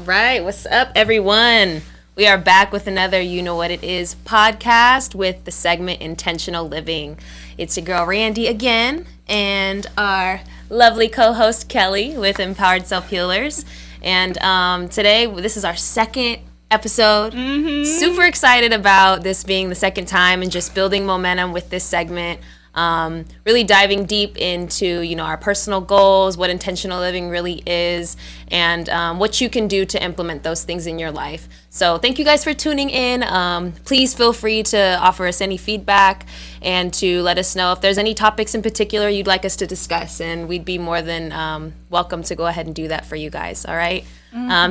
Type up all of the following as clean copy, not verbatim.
right, what's up, everyone? We are back with another You Know What It Is podcast with the segment Intentional Living. It's your girl Randii again, and our lovely co-host Kelley with Empowered Self-Healers. And today, this is our second episode. Super excited about this being the second time and just building momentum with this segment. Really diving deep into, our personal goals, what intentional living really is, and what you can do to implement those things in your life. So thank you guys for tuning in. Please feel free to offer us any feedback and to let us know if there's any topics in particular you'd like us to discuss, and we'd be more than welcome to go ahead and do that for you guys. All right.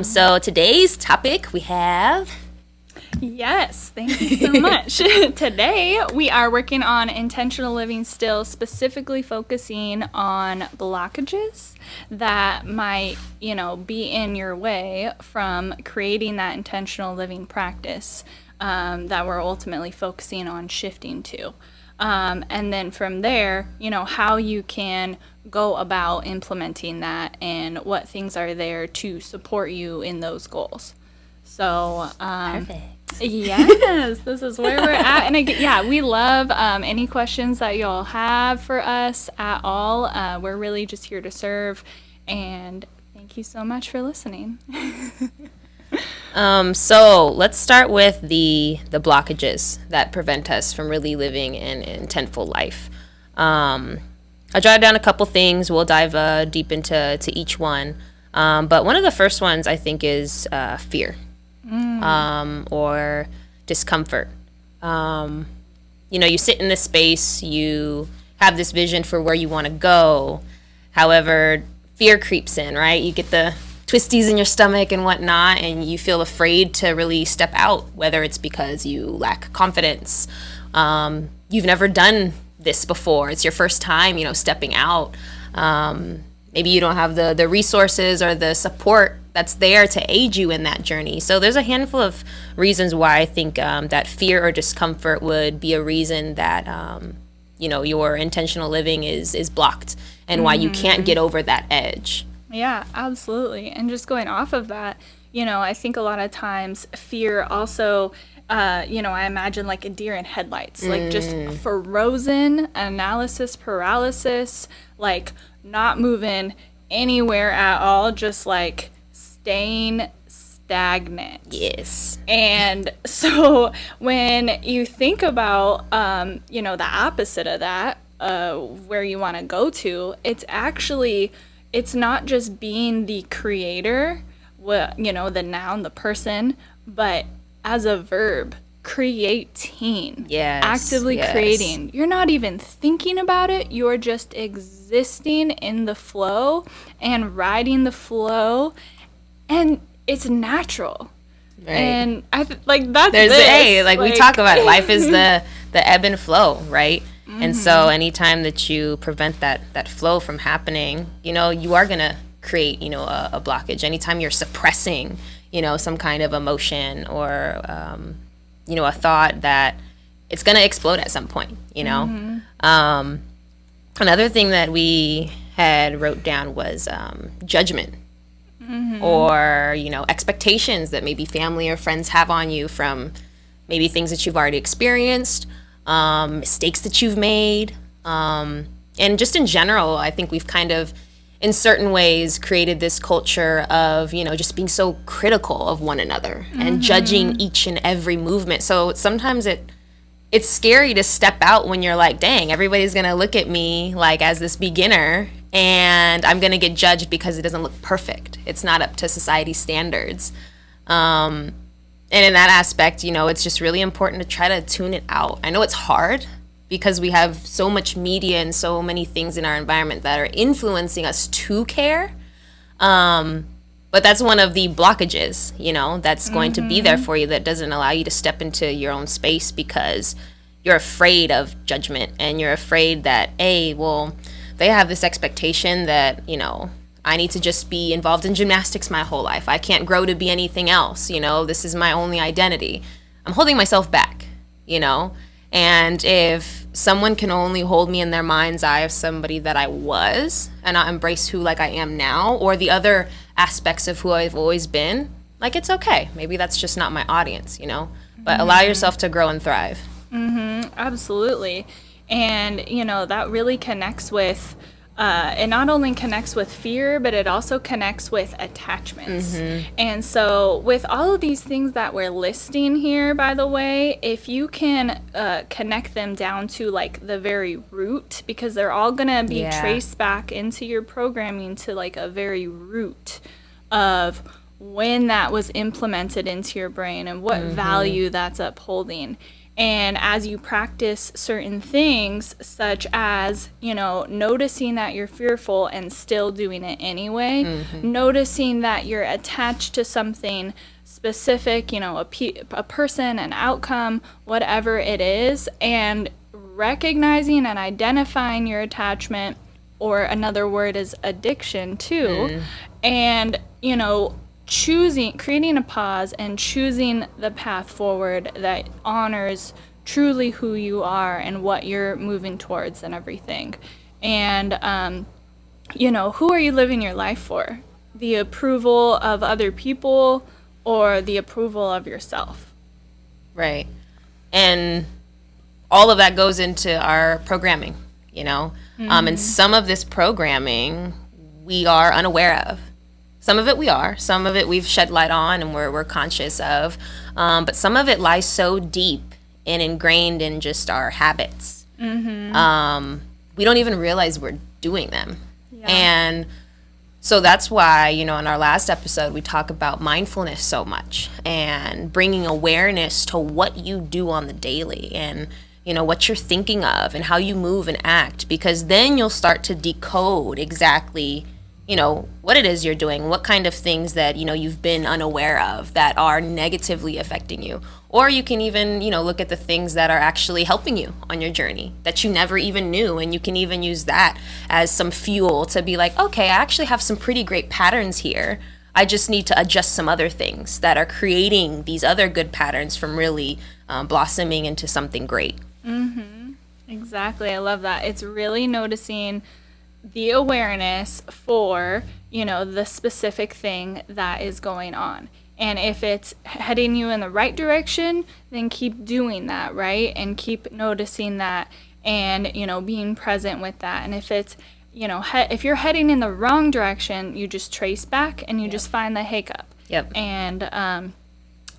So today's topic we have... Yes, thank you so much. Today, we are working on intentional living still, specifically focusing on blockages that might, be in your way from creating that intentional living practice that we're ultimately focusing on shifting to. And then from there, how you can go about implementing that and what things are there to support you in those goals. So, Perfect. Yes, this is where we're at. And we love any questions that y'all have for us at all. We're really just here to serve. And thank you so much for listening. So let's start with the blockages that prevent us from really living an intentful life. I jotted down a couple things. We'll dive deep into each one. But one of the first ones I think is fear. Or discomfort. You sit in this space, you have this vision for where you want to go. However, fear creeps in, right? You get the twisties in your stomach and whatnot, and you feel afraid to really step out, whether it's because you lack confidence. You've never done this before. It's your first time, stepping out. Maybe you don't have the resources or the support that's there to aid you in that journey. So there's a handful of reasons why I think that fear or discomfort would be a reason that, your intentional living is blocked and why you can't get over that edge. Yeah, absolutely. And just going off of that, I think a lot of times fear also, I imagine like a deer in headlights, like just frozen, analysis paralysis, like not moving anywhere at all, just like staying stagnant. Yes. And so when you think about, the opposite of that, where you want to go to, it's not just being the creator, the noun, the person, but as a verb, creating. Yes. Actively creating. You're not even thinking about it. You're just existing in the flow and riding the flow. And it's natural. Right. And that's we talk about it. Life is the ebb and flow, right? And so anytime that you prevent that flow from happening, you are going to create, a blockage. Anytime you're suppressing, some kind of emotion or, a thought, that it's going to explode at some point, Another thing that we had wrote down was judgment. Or, expectations that maybe family or friends have on you from maybe things that you've already experienced, mistakes that you've made. And just in general, I think we've kind of, in certain ways, created this culture of, just being so critical of one another and judging each and every movement. So sometimes it's scary to step out when you're like, dang, everybody's going to look at me like as this beginner, and I'm going to get judged because it doesn't look perfect. It's not up to society's standards. And in that aspect, it's just really important to try to tune it out. I know it's hard because we have so much media and so many things in our environment that are influencing us to care. But that's one of the blockages, that's going to be there for you, that doesn't allow you to step into your own space because you're afraid of judgment, and you're afraid that, they have this expectation that, I need to just be involved in gymnastics my whole life. I can't grow to be anything else. This is my only identity. I'm holding myself back, And if someone can only hold me in their mind's eye of somebody that I was and not embrace who I am now, or the other aspects of who I've always been, Like, it's okay. Maybe that's just not my audience, you know? But allow yourself to grow and thrive. Absolutely. And, you know, that really connects with, it not only connects with fear, but it also connects with attachments. And so with all of these things that we're listing here, by the way, if you can connect them down to like the very root, because they're all going to be traced back into your programming to like a very root of when that was implemented into your brain and what value that's upholding. And as you practice certain things, such as, you know, noticing that you're fearful and still doing it anyway, noticing that you're attached to something specific, you know, a person, an outcome, whatever it is, and recognizing and identifying your attachment, or another word is addiction too, and, you know, creating a pause and choosing the path forward that honors truly who you are and what you're moving towards and everything. And, you know, who are you living your life for? The approval of other people or the approval of yourself? Right. And all of that goes into our programming, you know? And some of this programming we are unaware of. Some of it we are. Some of it we've shed light on and we're conscious of. But some of it lies so deep and ingrained in just our habits. We don't even realize we're doing them. And so that's why, you know, in our last episode, we talk about mindfulness so much and bringing awareness to what you do on the daily and, you know, what you're thinking of and how you move and act, because then you'll start to decode exactly, you know, what it is you're doing, what kind of things that, you know, you've been unaware of that are negatively affecting you. Or you can even, you know, look at the things that are actually helping you on your journey that you never even knew. And you can even use that as some fuel to be like, okay, I actually have some pretty great patterns here. I just need to adjust some other things that are creating these other good patterns from really blossoming into something great. Exactly. I love that. It's really noticing the awareness for, you know, the specific thing that is going on. And if it's heading you in the right direction, then keep doing that, right? And keep noticing that and, you know, being present with that. And if it's, you know, if you're heading in the wrong direction, you just trace back and you just find the hiccup. And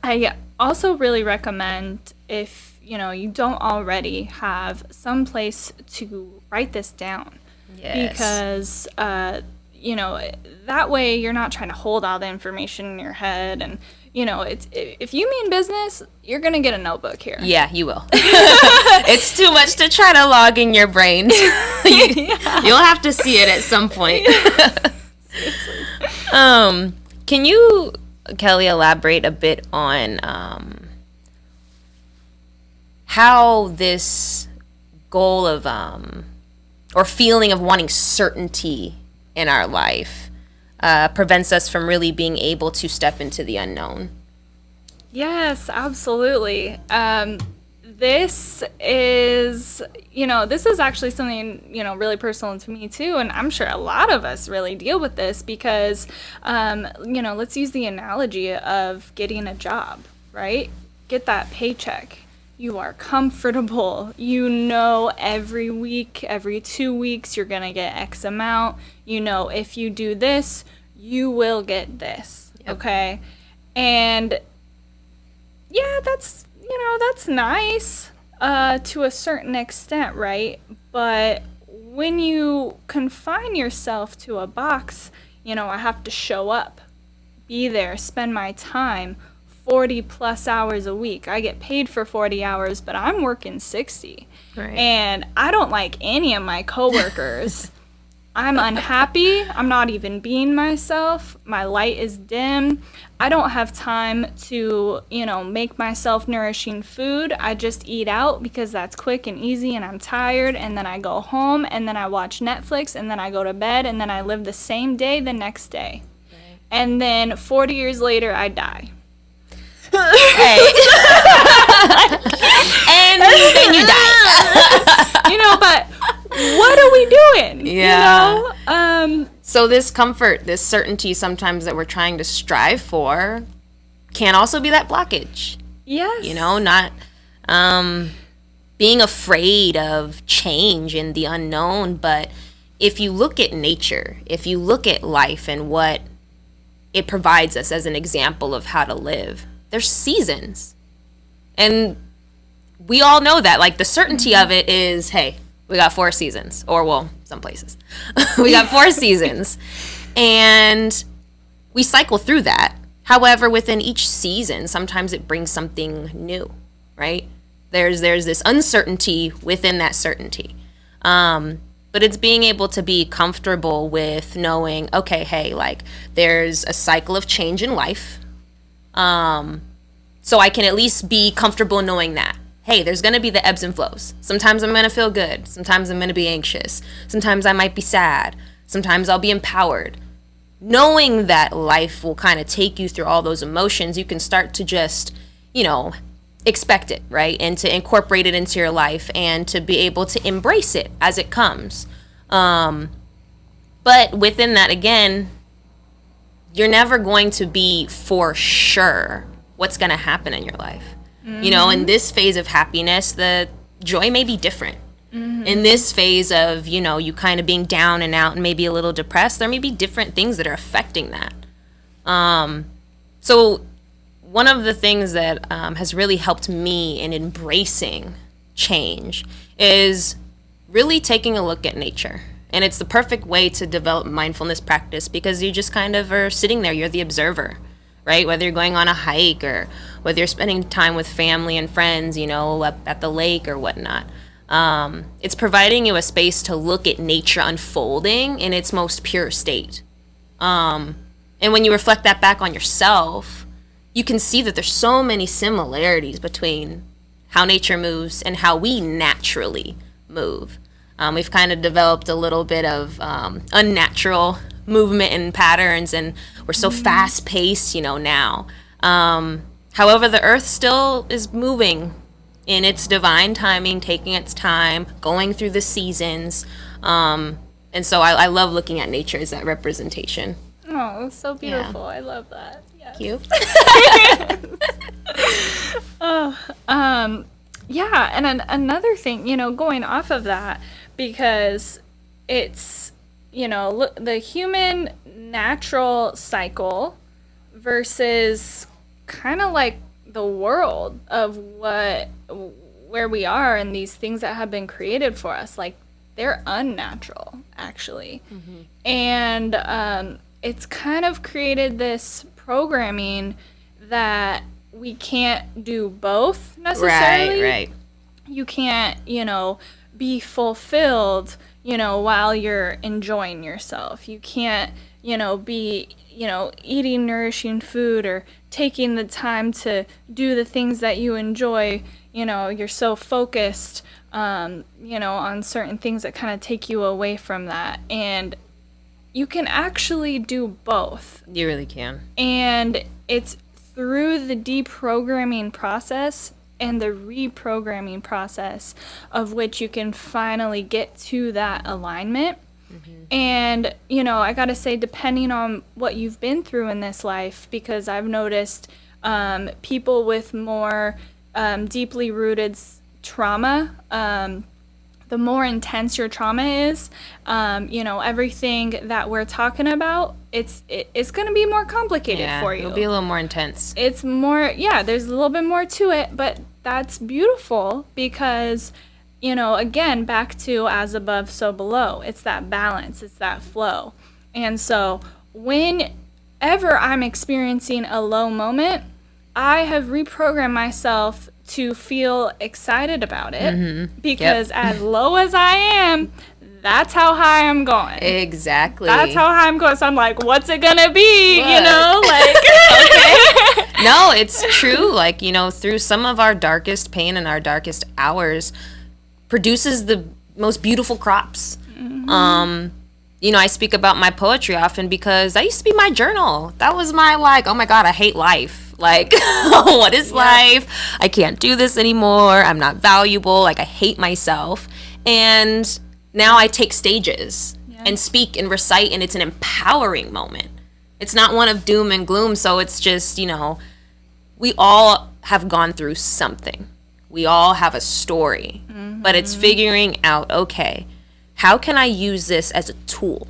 I also really recommend, if, you know, you don't already have some place to write this down. Because, you know, that way you're not trying to hold all the information in your head. And, you know, if you mean business, you're going to get a notebook here. Yeah, you will. It's too much to try to log in your brain. You'll have to see it at some point. Can you, Kelley, elaborate a bit on how this goal of or feeling of wanting certainty in our life prevents us from really being able to step into the unknown? Yes, absolutely. This is, you know, this is actually something, you know, really personal to me too. And I'm sure a lot of us really deal with this because, you know, let's use the analogy of getting a job, right? Get that paycheck. You are comfortable. You know, every week, every 2 weeks, you're going to get X amount. You know, if you do this, you will get this. Okay. And yeah, that's, you know, that's nice to a certain extent, right? But when you confine yourself to a box, you know, I have to show up, be there, spend my time 40 plus hours a week. I get paid for 40 hours, but I'm working 60. Right. And I don't like any of my coworkers. I'm unhappy. I'm not even being myself. My light is dim. I don't have time to, you know, make myself nourishing food. I just eat out because that's quick and easy and I'm tired. And then I go home and then I watch Netflix and then I go to bed and then I live the same day the next day. Right. And then 40 years later, I die. Hey. And then you die. You know, but what are we doing? Yeah. You know? So this comfort, this certainty sometimes that we're trying to strive for can also be that blockage. Yes. You know, not being afraid of change and the unknown. But if you look at nature, if you look at life and what it provides us as an example of how to live, there's seasons. And we all know that. Like, the certainty of it is, hey, we got 4 seasons. Or, well, some places. We got 4 seasons. And we cycle through that. However, within each season, sometimes it brings something new, right? There's this uncertainty within that certainty. But it's being able to be comfortable with knowing, okay, hey, like, there's a cycle of change in life. So I can at least be comfortable knowing that, hey, there's going to be the ebbs and flows. Sometimes I'm going to feel good. Sometimes I'm going to be anxious. Sometimes I might be sad. Sometimes I'll be empowered. Knowing that life will kind of take you through all those emotions, you can start to just, you know, expect it, right? And to incorporate it into your life and to be able to embrace it as it comes. But within that, again, you're never going to be for sure what's going to happen in your life. Mm-hmm. You know, in this phase of happiness, the joy may be different. Mm-hmm. In this phase of, you know, you kind of being down and out and maybe a little depressed, there may be different things that are affecting that. So one of the things that has really helped me in embracing change is really taking a look at nature. And it's the perfect way to develop mindfulness practice because you just kind of are sitting there. You're the observer, right? Whether you're going on a hike or whether you're spending time with family and friends, you know, up at the lake or whatnot. It's providing you a space to look at nature unfolding in its most pure state. And when you reflect that back on yourself, you can see that there's so many similarities between how nature moves and how we naturally move. We've kind of developed a little bit of unnatural movement and patterns, and we're so fast-paced, you know, now. However, the earth still is moving in its divine timing, taking its time, going through the seasons. And so I love looking at nature as that representation. Oh, it's so beautiful. Yeah. I love that. Yes. Thank you. Yeah, and another thing, you know, going off of that, because it's, you know, the human natural cycle versus kind of like the world of where we are and these things that have been created for us, like they're unnatural actually. Mm-hmm. And it's kind of created this programming that we can't do both necessarily. Right. You can't, you know, be fulfilled, you know, while you're enjoying yourself. You can't, you know, be, you know, eating nourishing food or taking the time to do the things that you enjoy. You know, you're so focused, you know, on certain things that kind of take you away from that. And you can actually do both. You really can. And it's through the deprogramming process and the reprogramming process of which you can finally get to that alignment. Mm-hmm. And, you know, I gotta say, depending on what you've been through in this life, because I've noticed people with more deeply rooted trauma, the more intense your trauma is, you know, everything that we're talking about, it's going to be more complicated for you. It'll be a little more intense. It's more, there's a little bit more to it, but that's beautiful because, you know, again, back to as above, so below. It's that balance. It's that flow. And so whenever I'm experiencing a low moment, I have reprogrammed myself to feel excited about it because as low as I am, that's how high I'm going. Exactly. That's how high I'm going. So I'm like, what's it gonna be? What? You know, like. Okay. No, it's true. Like, you know, through some of our darkest pain and our darkest hours produces the most beautiful crops. Mm-hmm. You know, I speak about my poetry often because that used to be my journal. That was my, like, oh my God, I hate life. Like, what is life? I can't do this anymore. I'm not valuable. Like, I hate myself. And now I take stages and speak and recite, and it's an empowering moment. It's not one of doom and gloom. So it's just, you know, we all have gone through something. We all have a story, but it's figuring out, okay, how can I use this as a tool?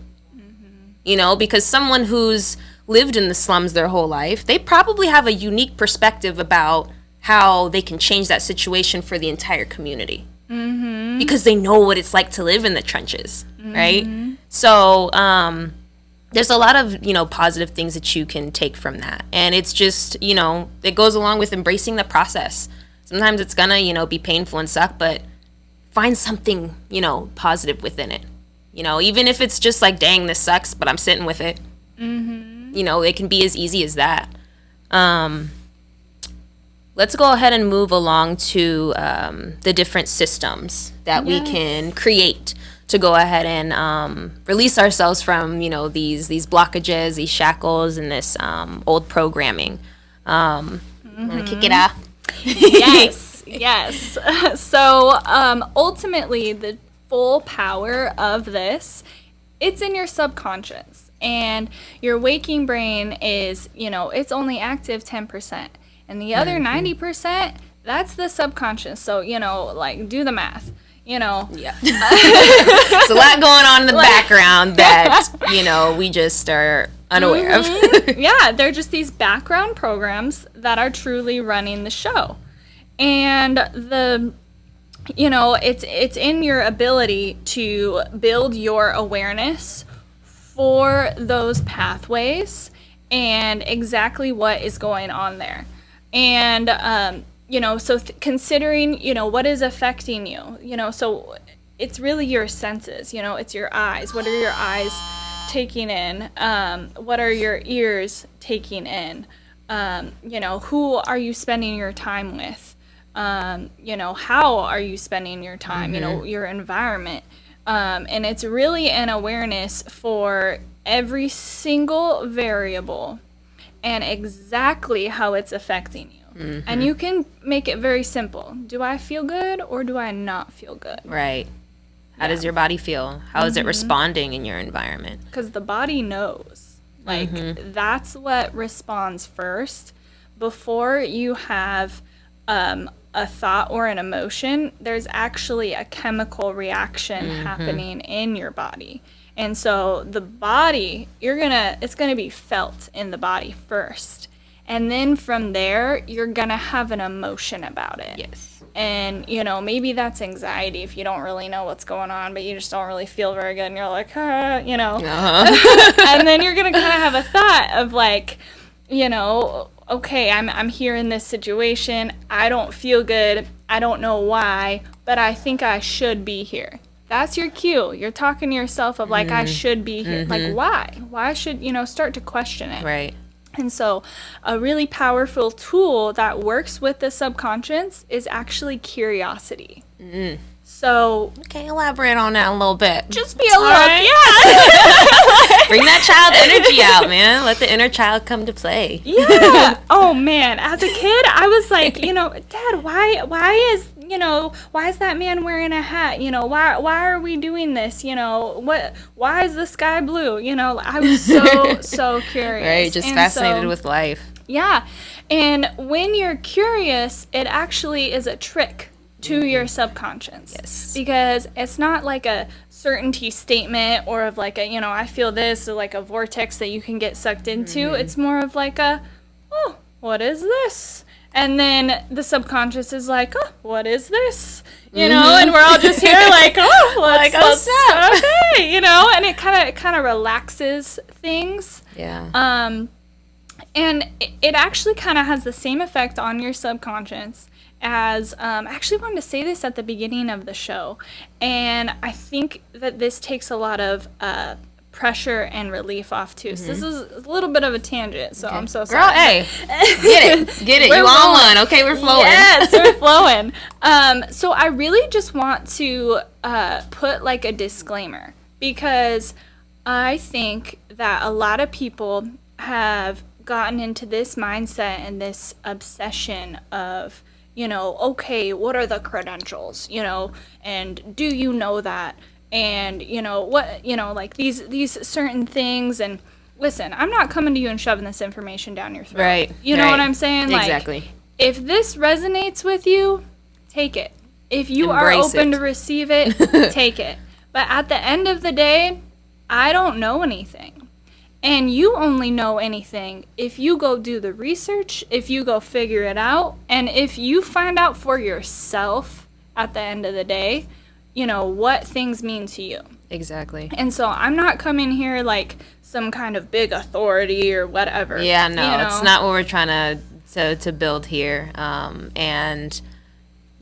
You know, because someone who's lived in the slums their whole life, they probably have a unique perspective about how they can change that situation for the entire community. Because they know what it's like to live in the trenches, right? So there's a lot of, you know, positive things that you can take from that. And it's just, you know, it goes along with embracing the process. Sometimes it's gonna, you know, be painful and suck, but find something, you know, positive within it. You know, even if it's just like, dang, this sucks, but I'm sitting with it. You know, it can be as easy as that. Let's go ahead and move along to the different systems that we can create to go ahead and release ourselves from, you know, these blockages, these shackles, and this old programming. Want to kick it off? Yes. So ultimately, the full power of this, it's in your subconscious. And your waking brain is, you know, it's only active 10%. And the other 90%, that's the subconscious. So, you know, like, do the math, you know. Yeah. There's a lot going on in the background that, you know, we just are unaware of. Yeah, they're just these background programs that are truly running the show. And you know, it's in your ability to build your awareness for those pathways and exactly what is going on there. And, you know, so considering, you know, what is affecting you, you know, so it's really your senses, you know, it's your eyes. What are your eyes taking in? What are your ears taking in? You know, who are you spending your time with? You know, how are you spending your time? You know, your environment. And it's really an awareness for every single variable and exactly how it's affecting you. And you can make it very simple. Do I feel good or do I not feel good? Right. How does your body feel? How is it responding in your environment? Because the body knows. Like, that's what responds first. Before you have a thought or an emotion, there's actually a chemical reaction happening in your body. And so the body, it's gonna be felt in the body first. And then from there, you're gonna have an emotion about it. Yes. And, you know, maybe that's anxiety if you don't really know what's going on, but you just don't really feel very good. And you're like, you know. And then you're gonna kind of have a thought of like, you know, okay, I'm here in this situation. I don't feel good. I don't know why, but I think I should be here. That's your cue. You're talking to yourself of like, I should be here. Like, why? Why should, you know, start to question it. Right. And so a really powerful tool that works with the subconscious is actually curiosity. So, okay, elaborate on that a little bit. Just be a little, Bring that child energy out, man. Let the inner child come to play. Yeah. Oh man, as a kid, I was like, you know, Dad, why is that man wearing a hat? You know, why are we doing this? You know, why is the sky blue? You know, I was so curious. Right, just fascinated with life. Yeah. And when you're curious, it actually is a trick to your subconscious. Yes. Because it's not like a certainty statement or of like a, you know, I feel this, or like a vortex that you can get sucked into. It's more of like a, oh, what is this? And then the subconscious is like, oh, what is this? You know, and we're all just here like, oh, what's up? Okay, you know, and it kind of relaxes things. Yeah. And it actually kind of has the same effect on your subconscious as, I actually wanted to say this at the beginning of the show, and I think that this takes a lot of pressure and relief off too. So this is a little bit of a tangent, so I'm so sorry. Girl, hey, get it. You on one. Okay, we're flowing. Yes, we're flowing. So I really just want to put like a disclaimer, because I think that a lot of people have gotten into this mindset and this obsession of, you know, okay, what are the credentials, you know, and do you know that, and, you know, what, you know, like these certain things, and listen, I'm not coming to you and shoving this information down your throat. Right. You know what I'm saying? Like, Exactly. if this resonates with you, take it. If you are Embrace open it. to receive it, take it. But at the end of the day, I don't know anything. And you only know anything if you go do the research, if you go figure it out, and if you find out for yourself at the end of the day, you know, what things mean to you. Exactly. And so I'm not coming here like some kind of big authority or whatever. Yeah, no, you know? It's not what we're trying to build here. And,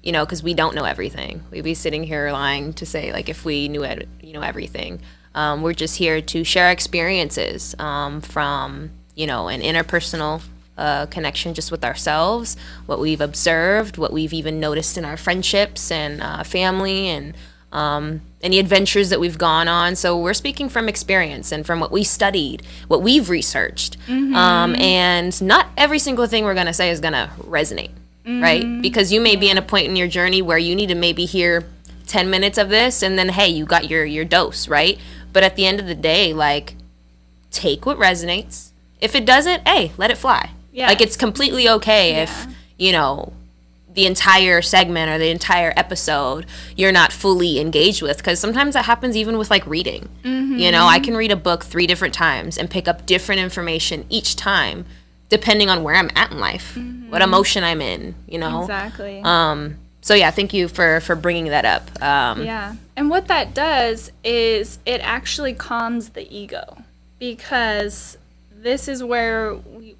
you know, because we don't know everything. We'd be sitting here lying to say, like, if we knew everything. We're just here to share experiences from, you know, an interpersonal connection just with ourselves, what we've observed, what we've even noticed in our friendships and family, and any adventures that we've gone on. So we're speaking from experience and from what we studied, what we've researched. And not every single thing we're going to say is going to resonate, right? Because you may be in a point in your journey where you need to maybe hear 10 minutes of this, and then, hey, you got your dose, right? But at the end of the day, like, take what resonates. If it doesn't, hey, let it fly. Yeah. Like, it's completely okay if, you know, the entire segment or the entire episode you're not fully engaged with, because sometimes that happens even with, like, reading. You know, I can read a book 3 different times and pick up different information each time depending on where I'm at in life, what emotion I'm in, you know. Exactly. So yeah, thank you for bringing that up. Yeah. And what that does is it actually calms the ego, because this is where we,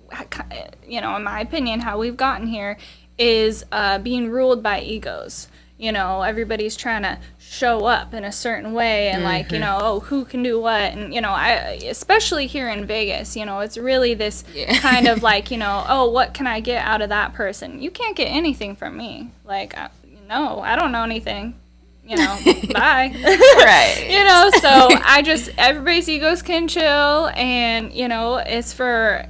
you know, in my opinion, how we've gotten here is being ruled by egos. You know, everybody's trying to show up in a certain way and like, you know, oh, who can do what? And, you know, especially here in Vegas, you know, it's really this kind of like, you know, oh, what can I get out of that person? You can't get anything from me. Like, no, I don't know anything. You know, bye. Right. You know, so everybody's egos can chill, and, you know, it's for,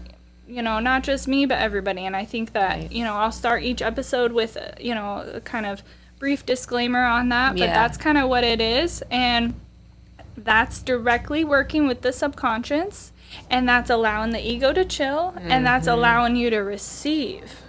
you know, not just me, but everybody. And I think that, you know, I'll start each episode with, you know, a kind of brief disclaimer on that, but that's kind of what it is. And that's directly working with the subconscious, and that's allowing the ego to chill, and that's allowing you to receive.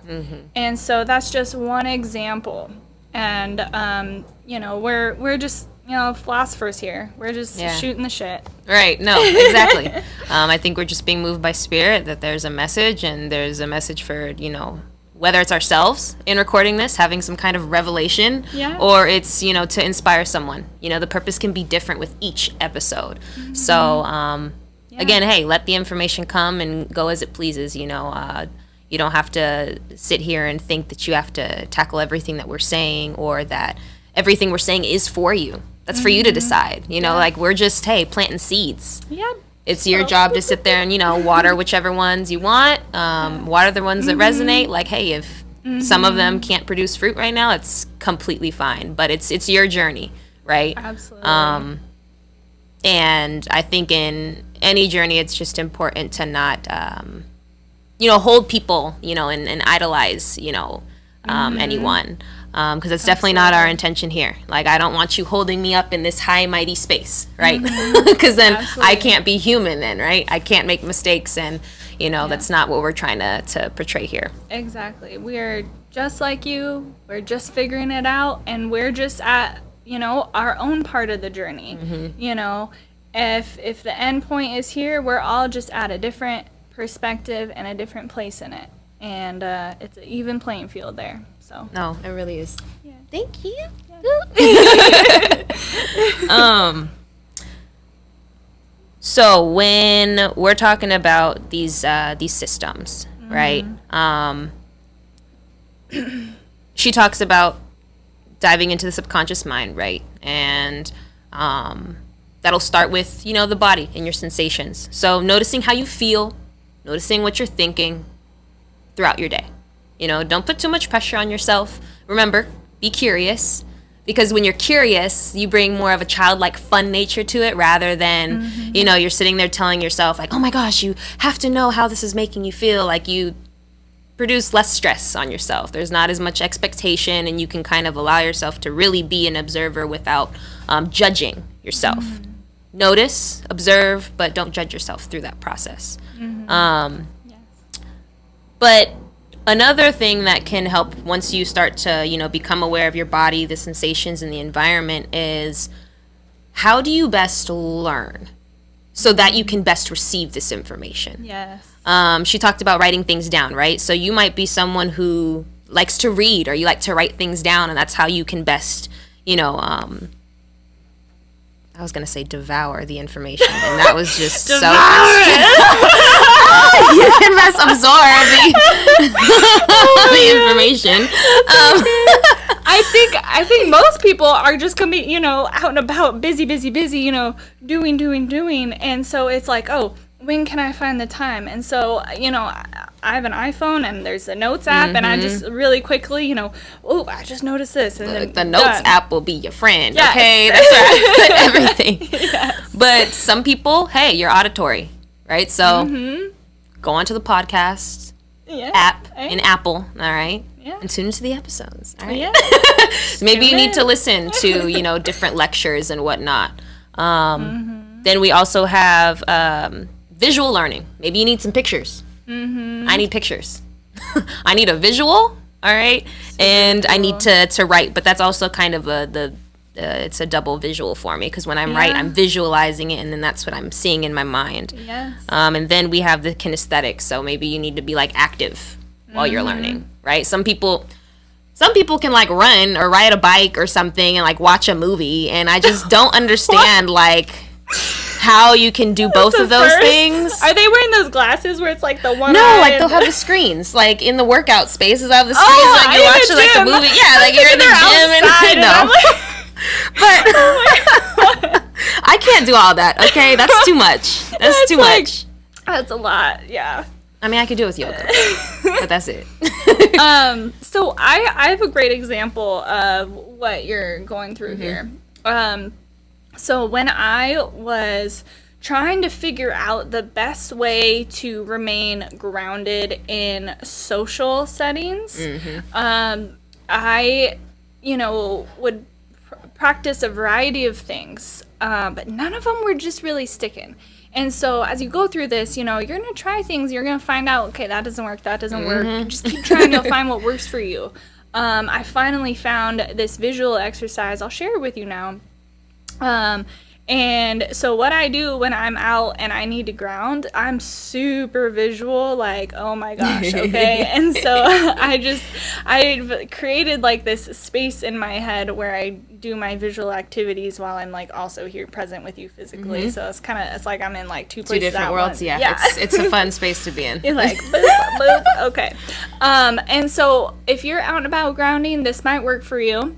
And so that's just one example. And, you know, we're just, you know, philosophers here. We're just shooting the shit. Right. No, exactly. I think we're just being moved by spirit, that there's a message, and there's a message for, you know, whether it's ourselves in recording this, having some kind of revelation, or it's, you know, to inspire someone. You know, the purpose can be different with each episode. So, again, hey, let the information come and go as it pleases, you know. You don't have to sit here and think that you have to tackle everything that we're saying, or that everything we're saying is for you. That's for you to decide. You know, like, we're just, hey, planting seeds. Yep. It's your job to sit there and, you know, water whichever ones you want, water the ones that resonate. Like, hey, if some of them can't produce fruit right now, it's completely fine. But it's your journey, right? Absolutely. And I think in any journey, it's just important to not, you know, hold people, you know, and idolize, you know, anyone. Because it's definitely not our intention here. Like, I don't want you holding me up in this high, mighty space, right? Because then I can't be human then, right? I can't make mistakes, and, you know, that's not what we're trying to portray here. Exactly. We're just like you. We're just figuring it out, and we're just at, you know, our own part of the journey. You know, if the end point is here, we're all just at a different perspective and a different place in it. And it's an even playing field there. So No, it really is. Yeah. Thank you. So when we're talking about these systems, right? She talks about diving into the subconscious mind, right? And that'll start with, you know, the body and your sensations. So noticing how you feel, noticing what you're thinking throughout your day. You know, don't put too much pressure on yourself. Remember, be curious, because when you're curious, you bring more of a childlike fun nature to it, rather than, you know, you're sitting there telling yourself, like, oh my gosh, you have to know how this is making you feel. Like, you produce less stress on yourself. There's not as much expectation, and you can kind of allow yourself to really be an observer without judging yourself. notice, observe, but don't judge yourself through that process. But another thing that can help once you start to, become aware of your body, the sensations in the environment, is how do you best learn so that you can best receive this information? Yes. She talked about writing things down, right? So you might be someone who likes to read, or you like to write things down, and that's how you can best, I was going to say devour the information, and that was just so extreme. You can best absorb the information. I think most people are just gonna be, out and about, busy, doing. And so it's like, oh, when can I find the time? And so, I have an iPhone and there's a notes app, and I just really quickly, oh, I just noticed this. And then the notes app will be your friend, yes. Okay? That's where I put everything. Yes. But some people, hey, you're auditory, right? So go onto the podcast app in Apple, all right? Yeah. And tune into the episodes, all right? Yeah. Maybe you need to listen to, different lectures and whatnot. Then we also have visual learning. Maybe you need some pictures. I need pictures. I need a visual, all right? And I need to write, but that's also kind of it's a double visual for me, because when I'm writing, I'm visualizing it, and then that's what I'm seeing in my mind. Yes. And then we have the kinesthetic, so maybe you need to be like active while you're learning, right? Some people can like run or ride a bike or something and like watch a movie, and I just don't understand like how you can do both of those things. Are they wearing those glasses where it's like the one? No, like they'll have the screens, like in the workout spaces. They'll have the screens, like you're watching like a movie. Yeah, like you're in the gym and no. But I can't do all that. Okay, that's too much. That's too much. That's a lot. Yeah. I mean, I could do it with yoga, but that's it. So I have a great example of what you're going through here. So when I was trying to figure out the best way to remain grounded in social settings, I, would practice a variety of things, but none of them were just really sticking. And so as you go through this, you're going to try things. You're going to find out, okay, that doesn't work. That doesn't work. Just keep trying to find what works for you. I finally found this visual exercise. I'll share it with you now. And so what I do when I'm out and I need to ground, I'm super visual, like, oh my gosh, okay? And so I've created like this space in my head where I do my visual activities while I'm like also here present with you physically. So it's like I'm in like two places different at worlds, once. yeah. It's a fun space to be in. You're like, boop, boop, okay. And so if you're out and about grounding, this might work for you.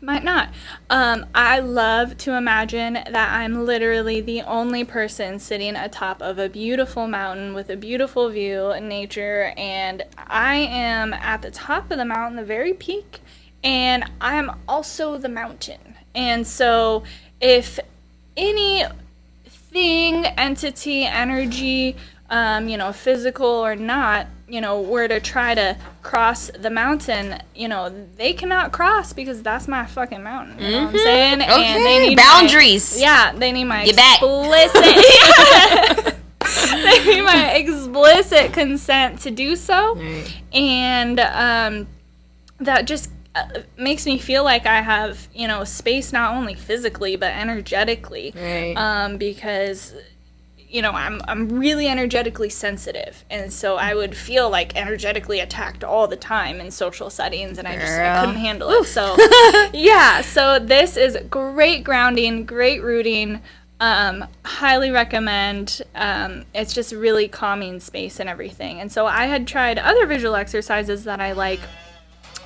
Might not. I love to imagine that I'm literally the only person sitting atop of a beautiful mountain with a beautiful view in nature, and I am at the top of the mountain, the very peak, and I'm also the mountain. And so if anything, entity, energy, physical or not, were to try to cross the mountain, they cannot cross because that's my fucking mountain. You know what I'm saying? Okay. And they need boundaries. They need my Get back. They need my explicit consent to do so. Right. And that just makes me feel like I have, space not only physically but energetically. Right. Because I'm really energetically sensitive, and so I would feel like energetically attacked all the time in social settings, and I couldn't handle it. So so this is great grounding, great rooting, highly recommend. It's just really calming space and everything. And so I had tried other visual exercises that I like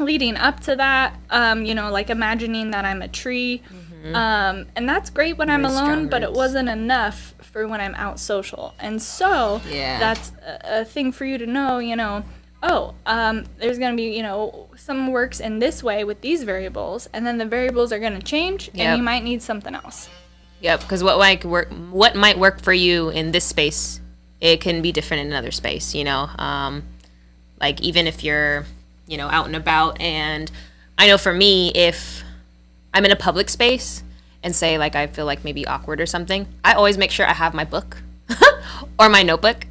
leading up to that, like imagining that I'm a tree. And that's great when I'm alone, but it wasn't enough for when I'm out social. And so that's a thing for you to know, there's going to be, some works in this way with these variables, and then the variables are going to change, and you might need something else. Yep, because what might work for you in this space, it can be different in another space, like even if you're, out and about. And I know for me, if I'm in a public space and say like I feel like maybe awkward or something, I always make sure I have my book or my notebook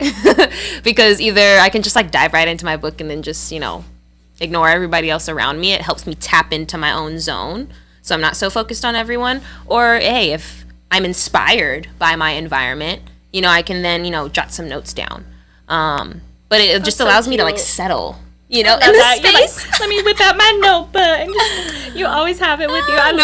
because either I can just like dive right into my book and then just, you know, ignore everybody else around me. It helps me tap into my own zone so I'm not so focused on everyone. Or hey, if I'm inspired by my environment, you know, I can then, you know, jot some notes down. But it just allows me to like settle, you know, in the space. Like, let me whip out my notebook. You always have it with you. I do.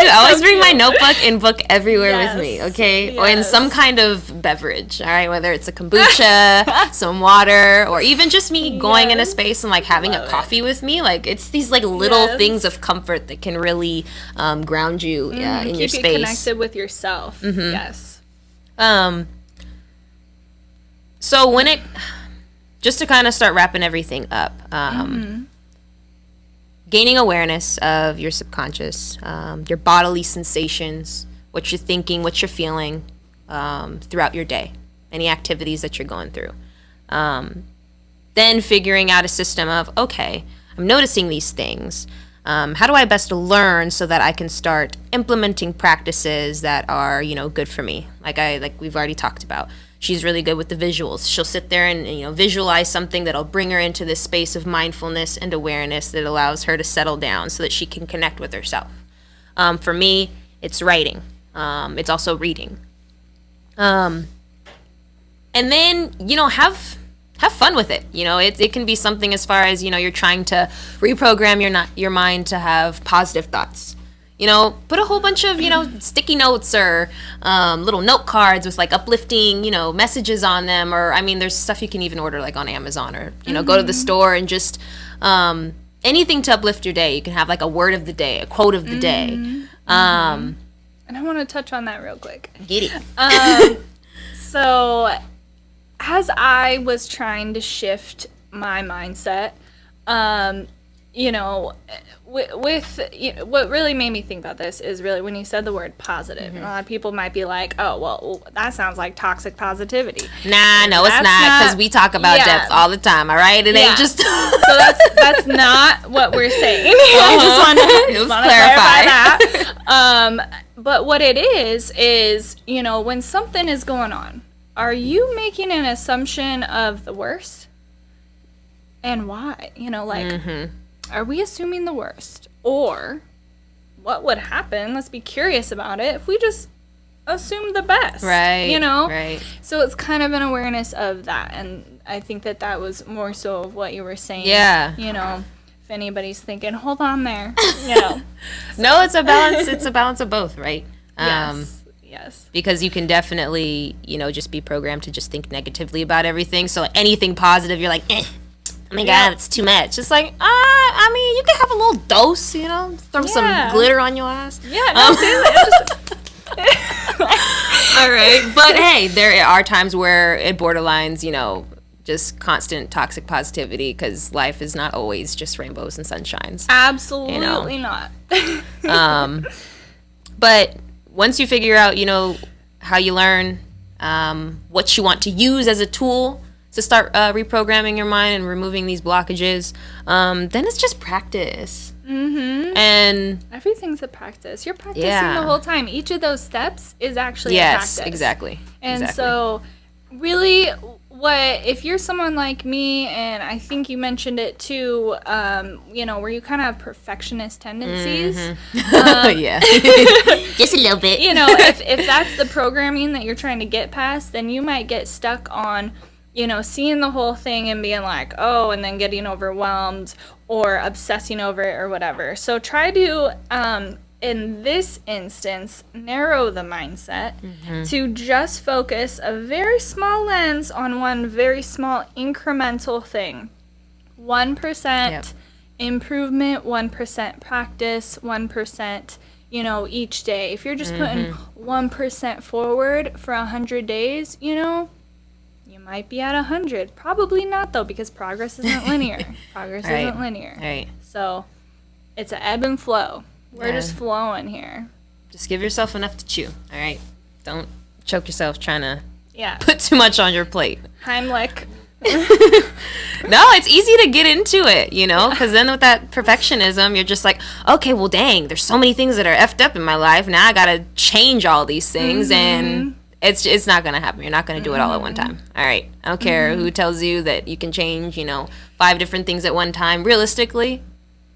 I always bring my notebook and book everywhere with me, okay? Yes. Or in some kind of beverage, all right? Whether it's a kombucha, some water, or even just me going in a space and like having a coffee with me. Like it's these like little things of comfort that can really ground you in your space. Keep you connected with yourself. Mm-hmm. Yes. So when it, just to kind of start wrapping everything up, gaining awareness of your subconscious, your bodily sensations, what you're thinking, what you're feeling throughout your day, any activities that you're going through. Then figuring out a system of, okay, I'm noticing these things. How do I best learn so that I can start implementing practices that are, you know, good for me? Like we've already talked about. She's really good with the visuals. She'll sit there and, you know, visualize something that'll bring her into this space of mindfulness and awareness that allows her to settle down so that she can connect with herself. For me, it's writing. It's also reading. And then, you know, have fun with it. You know, it can be something as far as, you know, you're trying to reprogram your mind to have positive thoughts. You know, put a whole bunch of, you know, sticky notes or little note cards with like uplifting, you know, messages on them. Or, I mean, there's stuff you can even order like on Amazon or, you know, go to the store and just anything to uplift your day. You can have like a word of the day, a quote of the day. And I want to touch on that real quick. Get it. So as I was trying to shift my mindset, you know, what really made me think about this is really when you said the word positive. A lot of people might be like, oh, well, that sounds like toxic positivity. Nah, no, it's not, because we talk about depth all the time, all right? It ain't just... So that's not what we're saying. I just want to clarify that. But what it is, you know, when something is going on, are you making an assumption of the worst? And why? You know, like... Are we assuming the worst? Or what would happen, let's be curious about it, if we just assume the best? Right. You know? Right. So it's kind of an awareness of that. And I think that was more so of what you were saying. Yeah. You know, if anybody's thinking, hold on there. You know. No, it's a balance. It's a balance of both, right? Yes. Because you can definitely, you know, just be programmed to just think negatively about everything. So anything positive, you're like, oh my God, it's too much. It's like, I mean, you can have a little dose, you know, throw some glitter on your eyes. Yeah, no, all right. But hey, there are times where it borderlines, you know, just constant toxic positivity because life is not always just rainbows and sunshines. Absolutely not. But once you figure out, you know, how you learn, what you want to use as a tool to start reprogramming your mind and removing these blockages, then it's just practice. And everything's a practice. You're practicing the whole time. Each of those steps is actually a practice. Yes, exactly. And so really if you're someone like me, and I think you mentioned it too, you know, where you kind of have perfectionist tendencies. Yeah. Just a little bit. You know, if that's the programming that you're trying to get past, then you might get stuck on, you know, seeing the whole thing and being like, oh, and then getting overwhelmed or obsessing over it or whatever. So try to, in this instance, narrow the mindset to just focus a very small lens on one very small incremental thing. 1% improvement, 1% practice, 1%, you know, each day. If you're just putting 1% forward for 100 days, you know, you might be at 100. Probably not, though, because progress isn't linear. Isn't linear. Right. So it's an ebb and flow. We're just flowing here. Just give yourself enough to chew, all right? Don't choke yourself trying to Yeah. Put too much on your plate. Heimlich. No, it's easy to get into it, you know, because then with that perfectionism, you're just like, okay, well, dang, there's so many things that are effed up in my life. Now I got to change all these things, and it's not going to happen. You're not going to do it all at one time. All right. I don't care who tells you that you can change, 5 different things at one time. Realistically,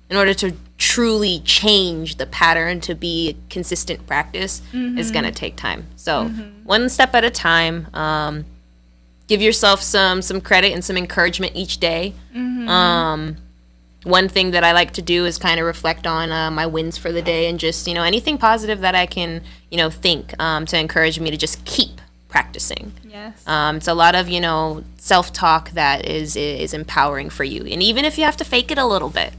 in order to truly change the pattern to be a consistent practice, it's going to take time. So one step at a time. Give yourself some credit and some encouragement each day. One thing that I like to do is kind of reflect on my wins for the day, and just, anything positive that I can, think to encourage me to just keep practicing. Yes. It's a lot of, self-talk that is empowering for you. And even if you have to fake it a little bit,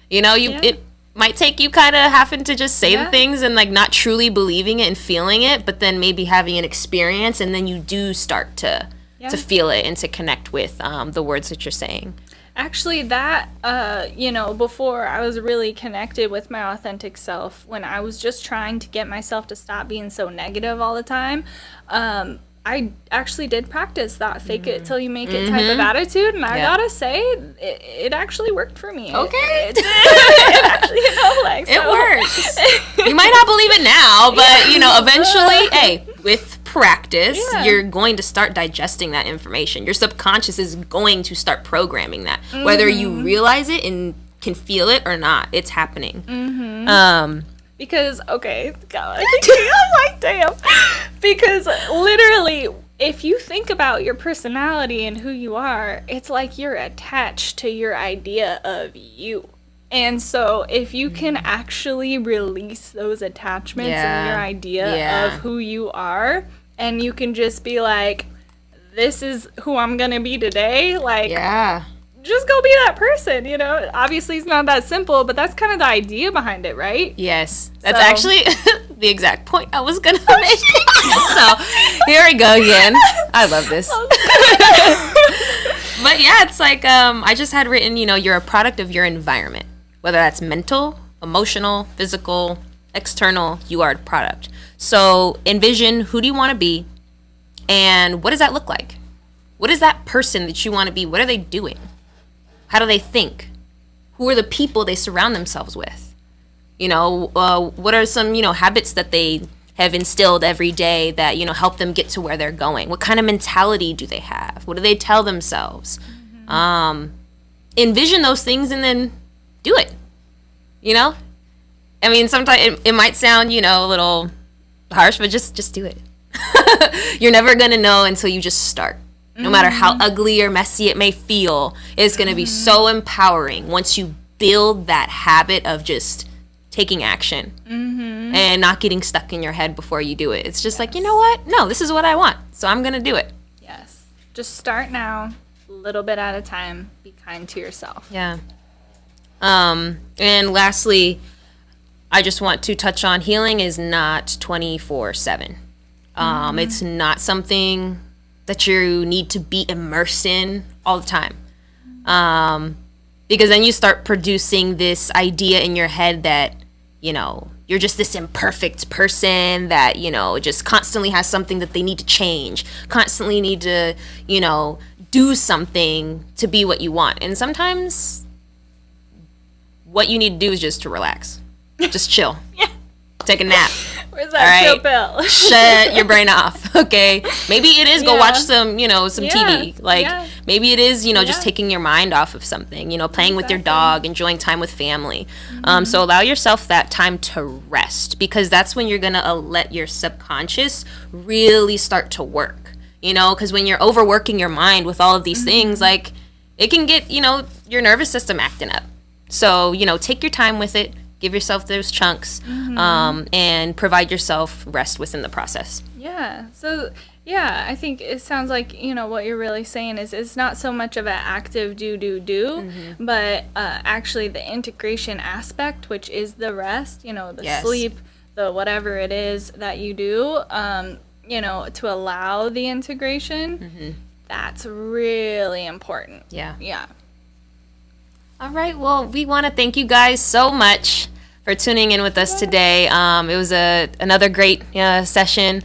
it might take you kind of having to just say the things and like not truly believing it and feeling it, but then maybe having an experience, and then you do start to feel it and to connect with the words that you're saying. Actually, that, before I was really connected with my authentic self, when I was just trying to get myself to stop being so negative all the time, I actually did practice that fake it till you make it type of attitude, and I gotta say, it actually worked for me. Okay. It actually, it works. You might not believe it now, but, eventually, hey, with practice, you're going to start digesting that information. Your subconscious is going to start programming that, whether you realize it and can feel it or not. It's happening. Because, okay, God, I'm like, damn. Because literally, if you think about your personality and who you are, it's like you're attached to your idea of you. And so if you can actually release those attachments and your idea of who you are, and you can just be like, this is who I'm going to be today, just go be that person, Obviously, it's not that simple, but that's kind of the idea behind it, right? Yes. That's actually the exact point I was going to make. So, here we go again. I love this. But yeah, it's like, I just had written, you're a product of your environment. Whether that's mental, emotional, physical, external, you are a product. So, envision, who do you want to be? And what does that look like? What is that person that you want to be? What are they doing? How do they think? Who are the people they surround themselves with? What are some, habits that they have instilled every day that, help them get to where they're going? What kind of mentality do they have? What do they tell themselves? Envision those things and then do it. I mean, sometimes it might sound, a little harsh, but just do it. You're never going to know until you just start. No matter how ugly or messy it may feel, it's going to be so empowering once you build that habit of just taking action and not getting stuck in your head before you do it. It's just like, you know what? No, this is what I want, so I'm going to do it. Yes. Just start now, a little bit at a time. Be kind to yourself. Yeah. And lastly, I just want to touch on healing is not 24/7. It's not something that you need to be immersed in all the time. Because then you start producing this idea in your head that, you're just this imperfect person that, just constantly has something that they need to change, constantly need to, do something to be what you want. And sometimes what you need to do is just to relax. Just chill. Take a nap. Where's that chill pill? Shut your brain off, okay? Maybe it is go watch some, some TV. Maybe it is, just taking your mind off of something, playing with your dog, enjoying time with family. So allow yourself that time to rest, because that's when you're going to let your subconscious really start to work, because when you're overworking your mind with all of these things, it can get, your nervous system acting up. So, take your time with it. Give yourself those chunks and provide yourself rest within the process. Yeah. So, I think it sounds like, what you're really saying is it's not so much of an active do, but actually the integration aspect, which is the rest, the sleep, the whatever it is that you do, to allow the integration, that's really important. Yeah. Yeah. All right. Well, we want to thank you guys so much for tuning in with us today. It was another great session.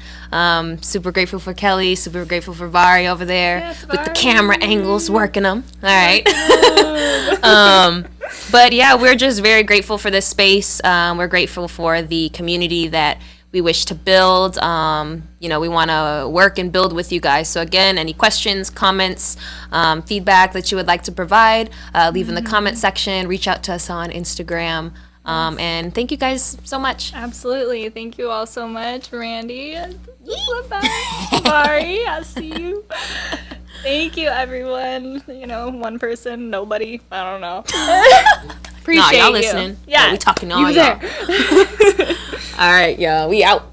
Super grateful for Kelly. Super grateful for Vari over there. Yes, with the Vari. camera angles, working them. All right. But yeah, we're just very grateful for this space. We're grateful for the community that we wish to build. We want to work and build with you guys. So again, any questions, comments, feedback that you would like to provide, leave in the comment section. Reach out to us on Instagram. And thank you guys so much. Absolutely. Thank you all so much, Randii. Vari, I see you. Thank you, everyone. One person, nobody. I don't know. Appreciate y'all you. listening. Yeah, we talking to all you y'all. there. All right, y'all. We out.